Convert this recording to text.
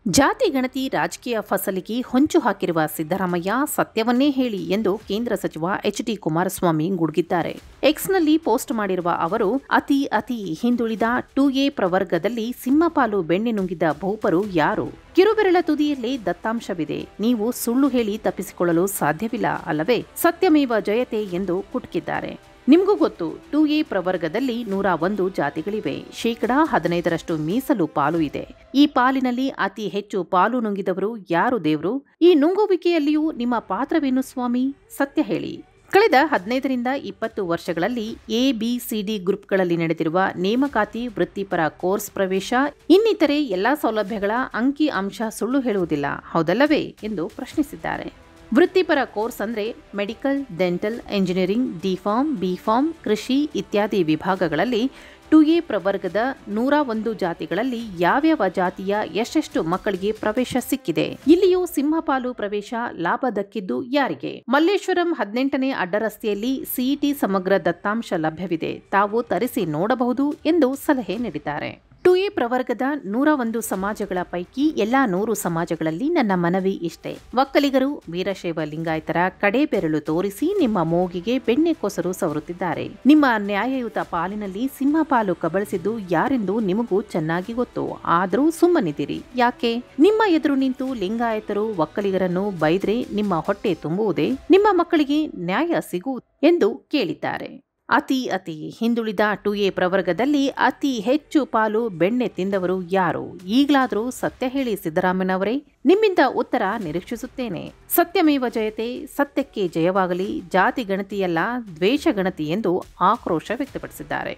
ಜಾತಿ ಗಣತಿ ರಾಜಕೀಯ ಫಸಲಿಗೆ ಹೊಂಚು ಹಾಕಿರುವ ಸಿದ್ದರಾಮಯ್ಯ ಸತ್ಯವನ್ನೇ ಹೇಳಿ ಎಂದು ಕೇಂದ್ರ ಸಚಿವ ಎಚ್.ಡಿ. ಕುಮಾರಸ್ವಾಮಿ ಗುಡುಗಿದ್ದಾರೆ. ಎಕ್ಸ್ನಲ್ಲಿ ಪೋಸ್ಟ್ ಮಾಡಿರುವ ಅವರು ಅತಿ ಹಿಂದುಳಿದ 2A ಪ್ರವರ್ಗದಲ್ಲಿ ಸಿಂಹಪಾಲು ಬೆಣ್ಣೆ ನುಂಗಿದ ಭೂಪರು ಯಾರು? ಕಿರುಬೆರಳ ತುದಿಯಲ್ಲೇ ದತ್ತಾಂಶವಿದೆ. ನೀವು ಸುಳ್ಳು ಹೇಳಿ ತಪ್ಪಿಸಿಕೊಳ್ಳಲು ಸಾಧ್ಯವಿಲ್ಲ ಅಲ್ಲವೇ? ಸತ್ಯಮೇವ ಜಯತೆ ಎಂದು ಕುಟುಕಿದ್ದಾರೆ. ನಿಮಗೂ ಗೊತ್ತು, 2A ಪ್ರವರ್ಗದಲ್ಲಿ 101 ಜಾತಿಗಳಿವೆ. 15% ಮೀಸಲು ಪಾಲು ಇದೆ. ಈ ಪಾಲಿನಲ್ಲಿ ಅತಿ ಹೆಚ್ಚು ಪಾಲು ನುಂಗಿದವರು ಯಾರು ದೇವ್ರು? ಈ ನುಂಗುವಿಕೆಯಲ್ಲಿಯೂ ನಿಮ್ಮ ಪಾತ್ರವೇನು ಸ್ವಾಮಿ? ಸತ್ಯ ಹೇಳಿ. ಕಳೆದ 15ರಿಂದ 20 ವರ್ಷಗಳಲ್ಲಿ ABCD ಗ್ರೂಪ್ಗಳಲ್ಲಿ ನಡೆದಿರುವ ನೇಮಕಾತಿ, ವೃತ್ತಿಪರ ಕೋರ್ಸ್ ಪ್ರವೇಶ, ಇನ್ನಿತರೆ ಎಲ್ಲಾ ಸೌಲಭ್ಯಗಳ ಅಂಕಿ ಅಂಶ ಸುಳ್ಳು ಹೇಳುವುದಿಲ್ಲ, ಹೌದಲ್ಲವೇ ಎಂದು ಪ್ರಶ್ನಿಸಿದ್ದಾರೆ. ವೃತ್ತಿಪರ ಕೋರ್ಸ್ ಅಂದ್ರೆ medical, dental, engineering, deform, BPharm, ಕೃಷಿ ಇತ್ಯಾದಿ ವಿಭಾಗಗಳಲ್ಲಿ 2A ಪ್ರವರ್ಗದ 101 ಜಾತಿಗಳಲ್ಲಿ ಯಾವ್ಯಾವ ಜಾತಿಯ ಎಷ್ಟೆಷ್ಟು ಮಕ್ಕಳಿಗೆ ಪ್ರವೇಶ ಸಿಕ್ಕಿದೆ? ಇಲ್ಲಿಯೂ ಸಿಂಹಪಾಲು ಪ್ರವೇಶ ಲಾಭ ದಕ್ಕಿದ್ದು ಯಾರಿಗೆ? ಮಲ್ಲೇಶ್ವರಂ 18ನೇ ಅಡ್ಡರಸ್ತೆಯಲ್ಲಿ CET ಸಮಗ್ರ ದತ್ತಾಂಶ ಲಭ್ಯವಿದೆ, ತಾವು ತರಿಸಿ ನೋಡಬಹುದು ಎಂದು ಸಲಹೆ ನೀಡಿದ್ದಾರೆ. 2A ಪ್ರವರ್ಗದ 101 ಸಮಾಜಗಳ ಪೈಕಿ ಎಲ್ಲಾ 100 ಸಮಾಜಗಳಲ್ಲಿ ನನ್ನ ಮನವಿ ಇಷ್ಟೇ: ಒಕ್ಕಲಿಗರು, ವೀರಶೈವ ಲಿಂಗಾಯತರ ಕಡೆ ಬೆರಳು ತೋರಿಸಿ ನಿಮ್ಮ ಮೂಗಿಗೆ ಬೆಣ್ಣೆ ಕೊಸರು ಸವರುತ್ತಿದ್ದಾರೆ. ನಿಮ್ಮ ನ್ಯಾಯಯುತ ಪಾಲಿನಲ್ಲಿ ಸಿಂಹಪಾಲು ಕಬಳಿಸಿದ್ದು ಯಾರೆಂದು ನಿಮಗೂ ಚೆನ್ನಾಗಿ ಗೊತ್ತು. ಆದರೂ ಸುಮ್ಮನಿದ್ದೀರಿ ಯಾಕೆ? ನಿಮ್ಮ ಎದುರು ನಿಂತು ಲಿಂಗಾಯತರು, ಒಕ್ಕಲಿಗರನ್ನು ಬೈದ್ರೆ ನಿಮ್ಮ ಹೊಟ್ಟೆ ತುಂಬುವುದೇ? ನಿಮ್ಮ ಮಕ್ಕಳಿಗೆ ನ್ಯಾಯ ಸಿಗುವುದು ಎಂದು ಕೇಳಿದ್ದಾರೆ. ಅತಿ ಹಿಂದುಳಿದ 2A ಪ್ರವರ್ಗದಲ್ಲಿ ಅತಿ ಹೆಚ್ಚು ಪಾಲು ಬೆಣ್ಣೆ ತಿಂದವರು ಯಾರು? ಈಗಲಾದರೂ ಸತ್ಯ ಹೇಳಿ ಸಿದ್ದರಾಮಯ್ಯನವರೇ, ನಿಮ್ಮಿಂದ ಉತ್ತರ ನಿರೀಕ್ಷಿಸುತ್ತೇನೆ. ಸತ್ಯಮೇವ ಜಯತೆ, ಸತ್ಯಕ್ಕೆ ಜಯವಾಗಲಿ. ಜಾತಿ ಗಣತಿಯಲ್ಲ, ದ್ವೇಷ ಗಣತಿ ಎಂದು ಆಕ್ರೋಶ ವ್ಯಕ್ತಪಡಿಸಿದ್ದಾರೆ.